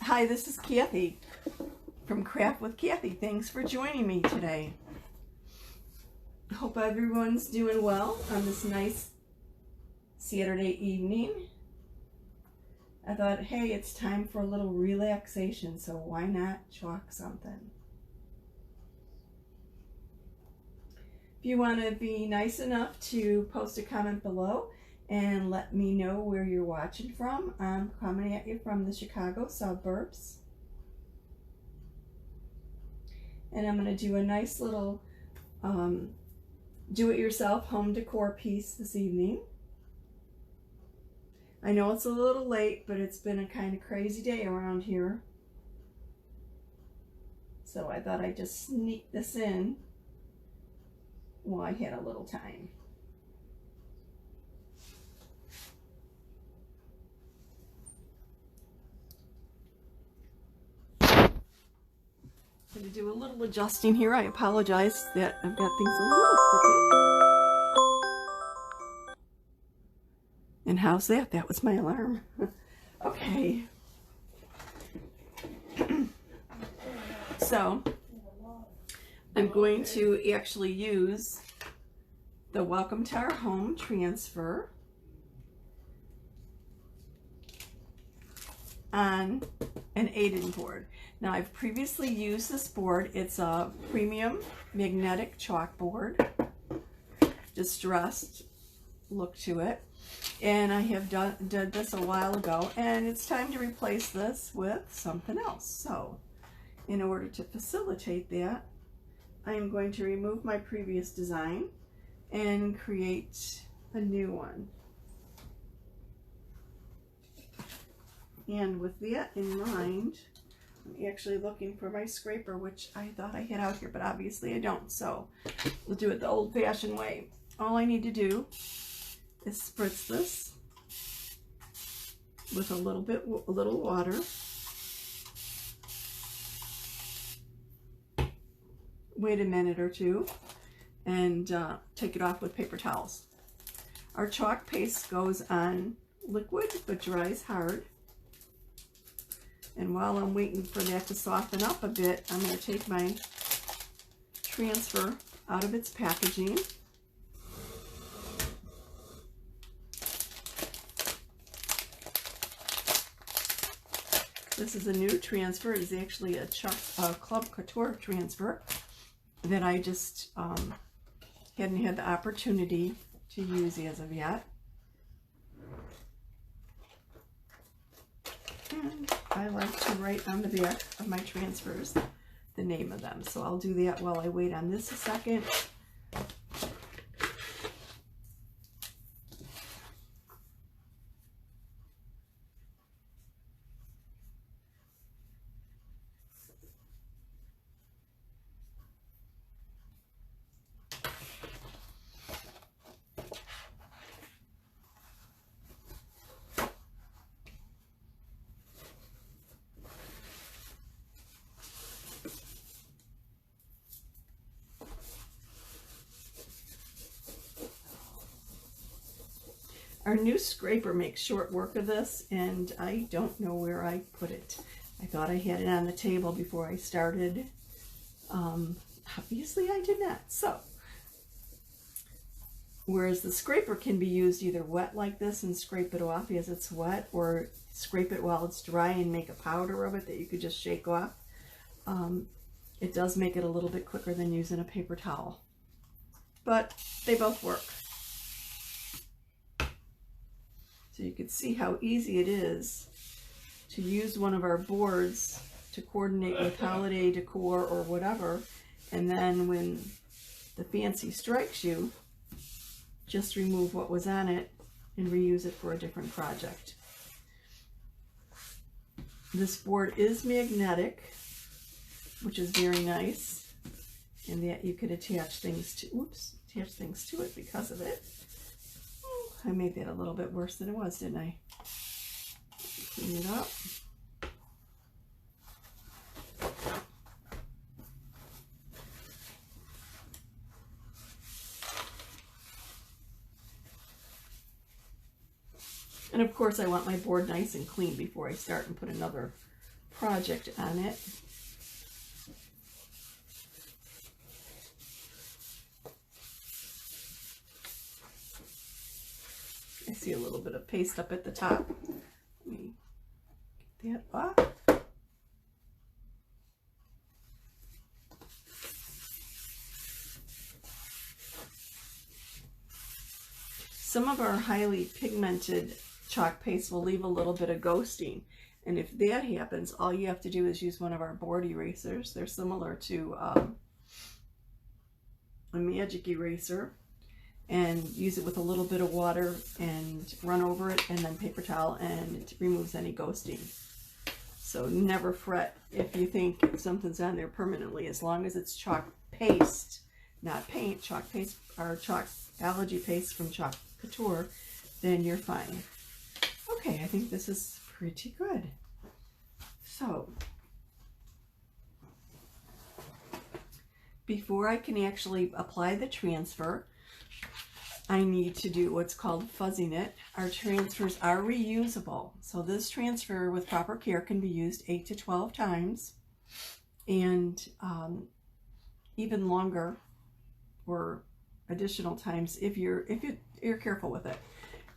Hi, this is Kathie from Craft with Kathie. Thanks for joining me today. Hope everyone's doing well on this nice Saturday evening. I thought, hey, it's time for a little relaxation, so why not chalk something? If you want to be nice enough to post a comment below and let me know where you're watching from. I'm coming at you from the Chicago suburbs. And I'm going to do a nice little do-it-yourself home decor piece this evening. I know it's a little late, but it's been a kind of crazy day around here. So I thought I'd just sneak this in while I had a little time. I'm going to do a little adjusting here. I apologize that I've got things a little crooked. And how's that? That was my alarm. Okay. So, I'm going to actually use the Welcome to Our Home transfer on an Aiden board. Now, I've previously used this board. It's a premium magnetic chalkboard, distressed look to it, and I have did this a while ago, and it's time to replace this with something else. So in order to facilitate that, I am going to remove my previous design and create a new one. And with that in mind, I'm actually looking for my scraper, which I thought I had out here, but obviously I don't. So we'll do it the old-fashioned way. All I need to do is spritz this with a little water. Wait a minute or two and take it off with paper towels. Our chalk paste goes on liquid but dries hard. And while I'm waiting for that to soften up a bit, I'm going to take my transfer out of its packaging. This is a new transfer. It is actually a Club Couture transfer that I just hadn't had the opportunity to use as of yet. And I like to write on the back of my transfers the name of them. So I'll do that while I wait on this a second. Our new scraper makes short work of this, and I don't know where I put it. I thought I had it on the table before I started. Obviously I did not. So, whereas the scraper can be used either wet like this and scrape it off as it's wet, or scrape it while it's dry and make a powder of it that you could just shake off. It does make it a little bit quicker than using a paper towel. But they both work. So you can see how easy it is to use one of our boards to coordinate with holiday decor or whatever, and then when the fancy strikes you, just remove what was on it and reuse it for a different project. This board is magnetic, which is very nice, and that you could attach things to, attach things to it because of it. I made that a little bit worse than it was, didn't I? Clean it up. And of course I want my board nice and clean before I start and put another project on it. I see a little bit of paste up at the top. Let me get that off. Some of our highly pigmented chalk paste will leave a little bit of ghosting. And if that happens, all you have to do is use one of our board erasers. They're similar to a magic eraser. And use it with a little bit of water and run over it, and then paper towel, and it removes any ghosting. So never fret if you think something's on there permanently. As long as it's chalk paste, not paint, chalk paste, or chalk allergy paste from Couture, then you're fine. Okay, I think this is pretty good. So before I can actually apply the transfer, I need to do what's called fuzzing it. Our transfers are reusable. So this transfer with proper care can be used 8 to 12 times, and even longer or additional times if you're careful with it.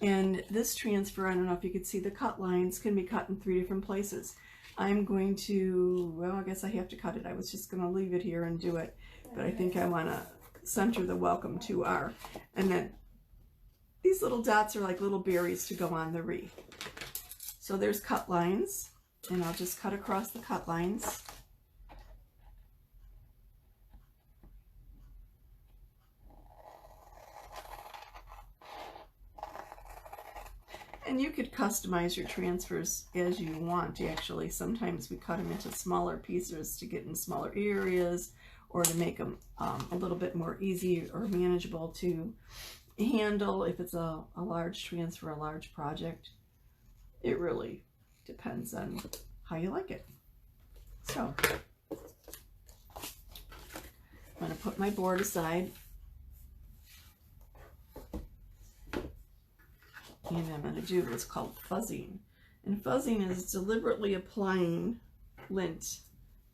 And this transfer, I don't know if you could see the cut lines, can be cut in 3 different places. I'm going to, well, I guess I have to cut it. I was just going to leave it here and do it, but I think I want to center the welcome to our, and then these little dots are like little berries to go on the wreath. So there's cut lines, and I'll just cut across the cut lines. And you could customize your transfers as you want, actually. Sometimes we cut them into smaller pieces to get in smaller areas, or to make them a little bit more easy or manageable to handle if it's a large transfer, a large project. It really depends on how you like it. So I'm going to put my board aside, and I'm going to do what's called fuzzing. And fuzzing is deliberately applying lint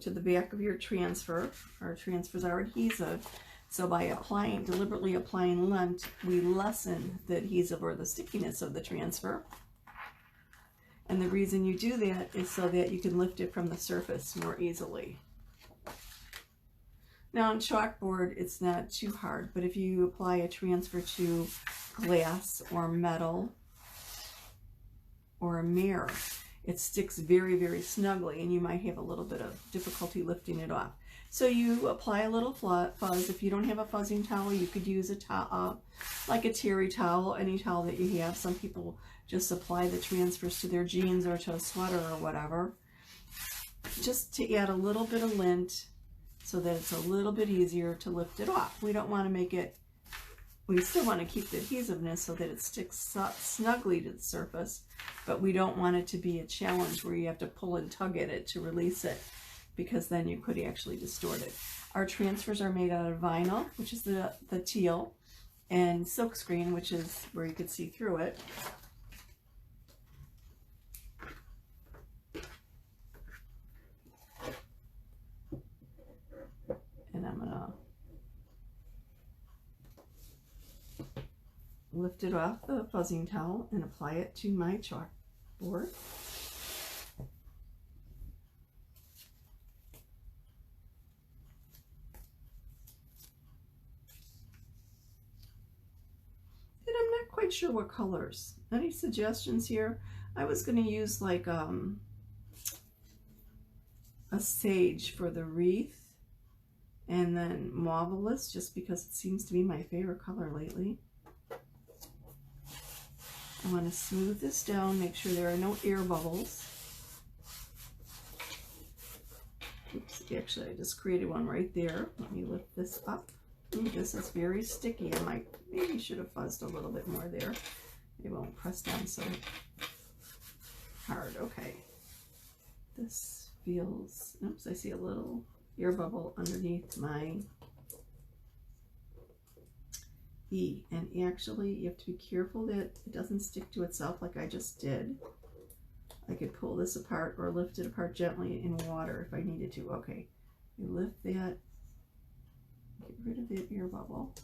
to the back of your transfer. Our transfers are adhesive, so by deliberately applying lint, we lessen the adhesive or the stickiness of the transfer. And the reason you do that is so that you can lift it from the surface more easily. Now on chalkboard, it's not too hard, but if you apply a transfer to glass or metal or a mirror, it sticks very, very snugly, and you might have a little bit of difficulty lifting it off. So you apply a little fuzz. If you don't have a fuzzing towel, you could use a towel, like a terry towel, any towel that you have. Some people just apply the transfers to their jeans or to a sweater or whatever, just to add a little bit of lint so that it's a little bit easier to lift it off. We don't want to make it, we still want to keep the adhesiveness so that it sticks snugly to the surface, but we don't want it to be a challenge where you have to pull and tug at it to release it, because then you could actually distort it. Our transfers are made out of vinyl, which is the teal, and silkscreen, which is where you could see through it. And I'm gonna lift it off the fuzzing towel and apply it to my chalkboard. Quite sure what colors. Any suggestions here? I was going to use like a sage for the wreath, and then marvelous, just because it seems to be my favorite color lately. I want to smooth this down, make sure there are no air bubbles. Oops, actually I just created one right there. Let me lift this up. Ooh, this is very sticky. I maybe should have fuzzed a little bit more there. It won't press down so hard. Okay. This feels, oops, I see a little air bubble underneath my E. And actually, you have to be careful that it doesn't stick to itself like I just did. I could pull this apart or lift it apart gently in water if I needed to. Okay, you lift that, get rid of the air bubble.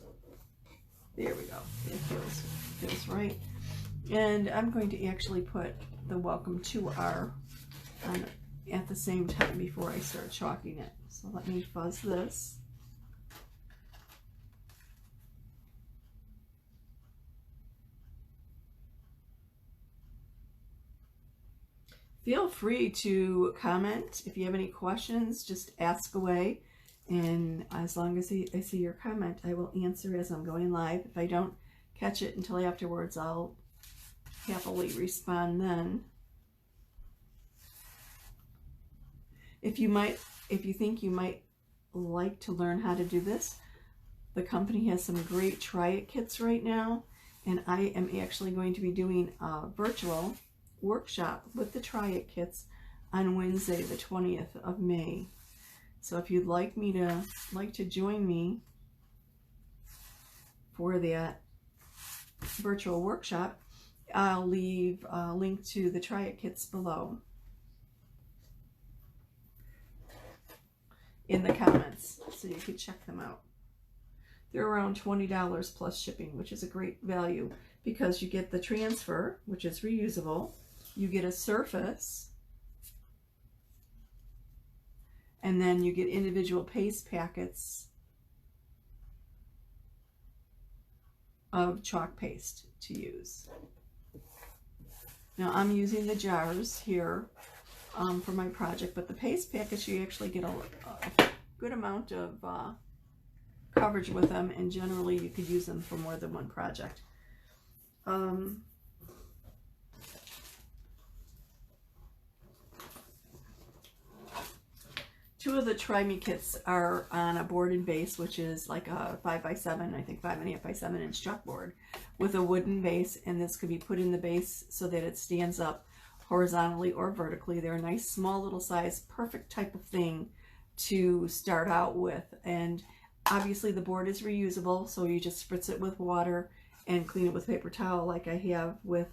There we go. It feels right. And I'm going to actually put the welcome to our on at the same time before I start chalking it. So let me fuzz this. Feel free to comment if you have any questions, just ask away. And as long as I see your comment, I will answer as I'm going live. If I don't catch it until afterwards, I'll happily respond then. If you think you might like to learn how to do this, the company has some great try it kits right now, and I am actually going to be doing a virtual workshop with the try it kits on Wednesday the 20th of May. So if you'd like to join me for that virtual workshop, I'll leave a link to the try it kits below in the comments so you can check them out. They're around $20 plus shipping, which is a great value because you get the transfer, which is reusable, you get a surface, and then you get individual paste packets of chalk paste to use. Now I'm using the jars here for my project, but the paste packets, you actually get a good amount of coverage with them, and generally you could use them for more than one project. Two of the Try Me kits are on a board and base, which is like a 5x7, I think 5.5 by 7 inch chalkboard with a wooden base, and this could be put in the base so that it stands up horizontally or vertically. They're a nice small little size, perfect type of thing to start out with. And obviously the board is reusable, so you just spritz it with water and clean it with paper towel like I have with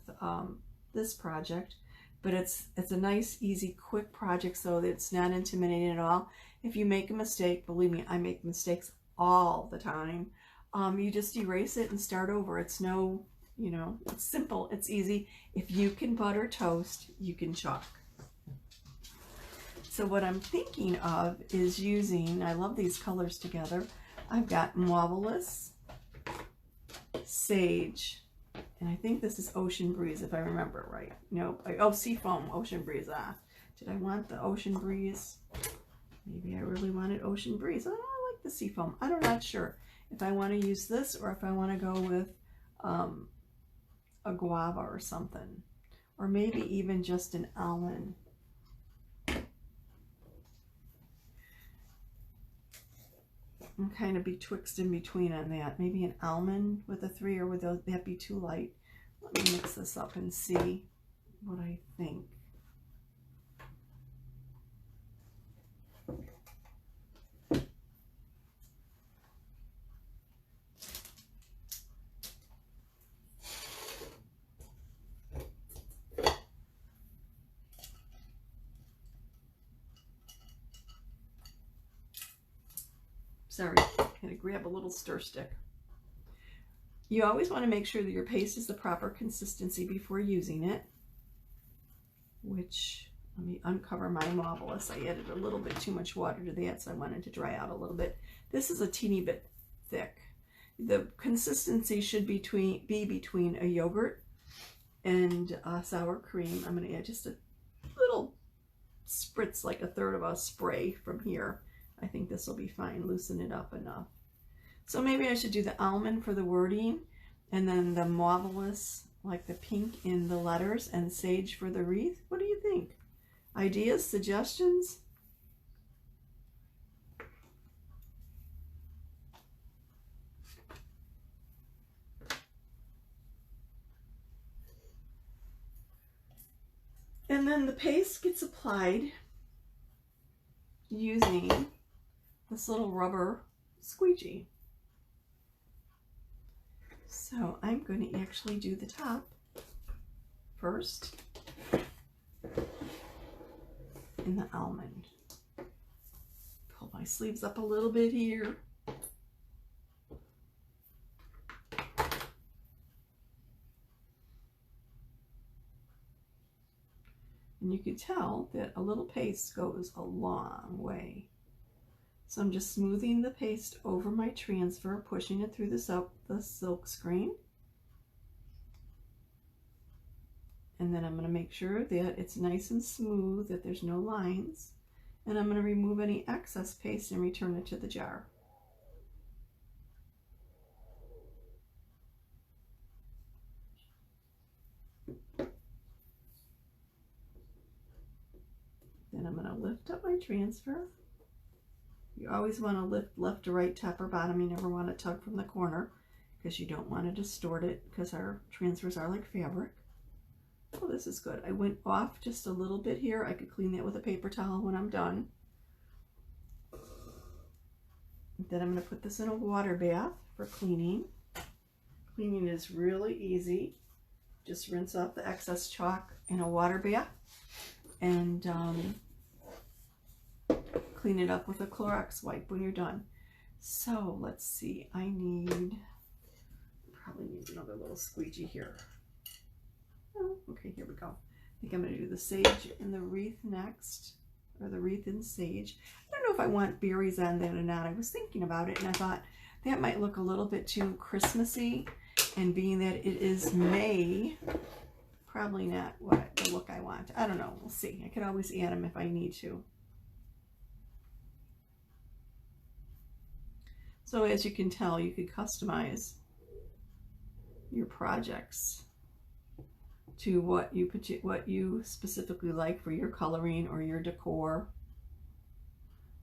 this project. But it's a nice, easy, quick project, so that it's not intimidating at all. If you make a mistake, believe me, I make mistakes all the time. You just erase it and start over. It's no, it's simple, it's easy. If you can butter toast, you can chalk. So what I'm thinking of is using, I love these colors together. I've got Marvelous, Sage, and I think this is Ocean Breeze, if I remember right. No, oh, Seafoam, Ocean Breeze. Did I want the Ocean Breeze? Maybe I really wanted Ocean Breeze. Oh, I like the Seafoam. I'm not sure if I want to use this or if I want to go with a guava or something. Or maybe even just an almond. I'm kind of betwixt in between on that. Maybe an almond with a 3, or would that be too light? Let me mix this up and see what I think. Sorry, had to grab a little stir stick. You always want to make sure that your paste is the proper consistency before using it, which, let me uncover my Marvelous. I added a little bit too much water to that, so I wanted to dry out a little bit. This is a teeny bit thick. The consistency should be between a yogurt and sour cream. I'm going to add just a little spritz, like a third of a spray from here. I think this will be fine, loosen it up enough. So maybe I should do the almond for the wording, and then the Marvelous, like the pink in the letters, and Sage for the wreath. What do you think? Ideas, suggestions? And then the paste gets applied using this little rubber squeegee. So I'm going to actually do the top first. in the almond. Pull my sleeves up a little bit here. And you can tell that a little paste goes a long way. So I'm just smoothing the paste over my transfer, pushing it through the silk screen. And then I'm going to make sure that it's nice and smooth, that there's no lines. And I'm going to remove any excess paste and return it to the jar. Then I'm going to lift up my transfer. You always want to lift left to right, top or bottom. You never want to tug from the corner because you don't want to distort it, because our transfers are like fabric. Oh, this is good. I went off just a little bit here. I could clean that with a paper towel when I'm done. Then I'm going to put this in a water bath for cleaning. Cleaning is really easy. Just rinse off the excess chalk in a water bath and clean it up with a Clorox wipe when you're done. So let's see, probably need another little squeegee here. Oh, okay, here we go. I think I'm going to do the sage and the wreath next, or the wreath and sage. I don't know if I want berries on that or not. I was thinking about it and I thought that might look a little bit too Christmassy, and being that it is May, probably not the look I want. I don't know, we'll see. I could always add them if I need to. So as you can tell, you could customize your projects to what you specifically like for your coloring or your decor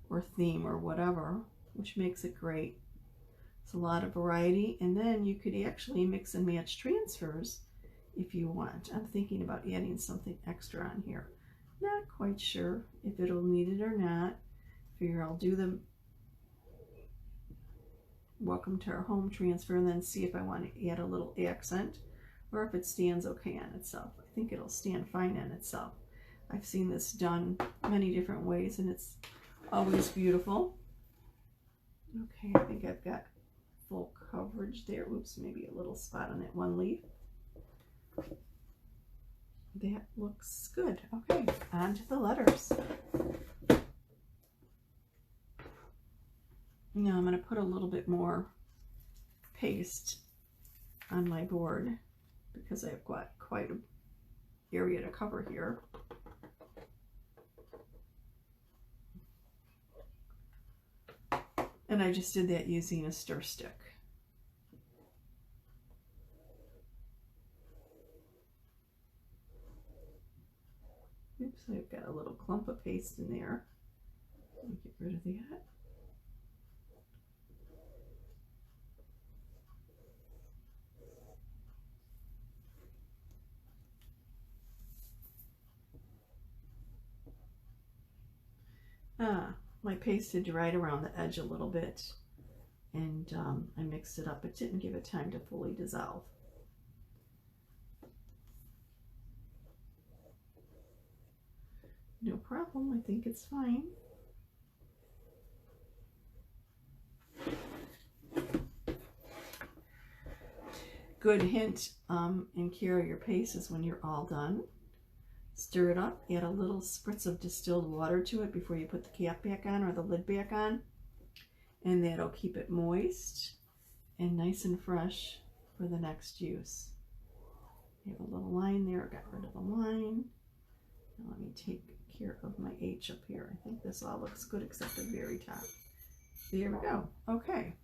or theme or whatever, which makes it great. It's a lot of variety, and then you could actually mix and match transfers if you want. I'm thinking about adding something extra on here. Not quite sure if it'll need it or not. Figure I'll do the welcome to our home transfer and then see if I want to add a little accent or if it stands okay on itself. I think it'll stand fine on itself. I've seen this done many different ways and it's always beautiful. Okay, I think I've got full coverage there. Oops, maybe a little spot on that one leaf. That looks good. Okay, on to the letters. Now I'm going to put a little bit more paste on my board because I've got quite an area to cover here. And I just did that using a stir stick. Oops, I've got a little clump of paste in there. Let me get rid of that. My paste had dried around the edge a little bit, and I mixed it up. It didn't give it time to fully dissolve. No problem, I think it's fine. Good hint in carry your paste is when you're all done. Stir it up, add a little spritz of distilled water to it before you put the cap back on or the lid back on, and that'll keep it moist and nice and fresh for the next use. You have a little line there, got rid of the line. Now let me take care of my H up here. I think this all looks good except the very top. There we go. Okay.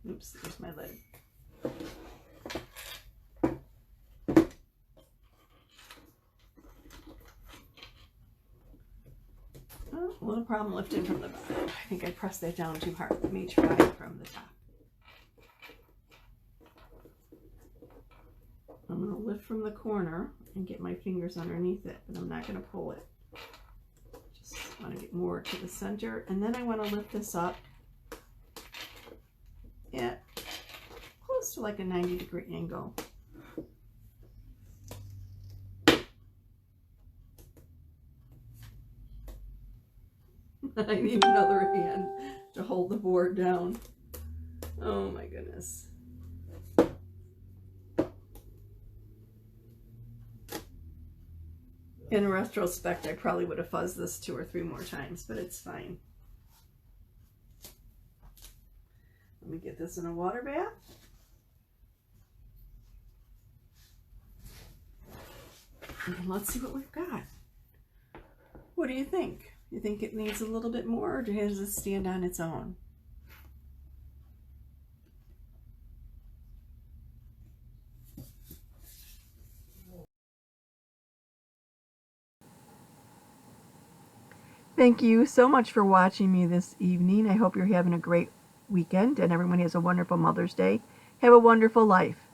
Oops, there's my lid. Oh, a little problem lifting from the bottom. I think I pressed that down too hard. Let me try from the top. I'm going to lift from the corner and get my fingers underneath it, but I'm not going to pull it. Just want to get more to the center, and then I want to lift this up at close to like a 90-degree angle. I need another hand to hold the board down. Oh my goodness. In retrospect, I probably would have fuzzed this 2 or 3 more times, but it's fine. Let me get this in a water bath. And let's see what we've got. What do you think? You think it needs a little bit more, or does it stand on its own? Thank you so much for watching me this evening. I hope you're having a great weekend and everyone has a wonderful Mother's Day. Have a wonderful life.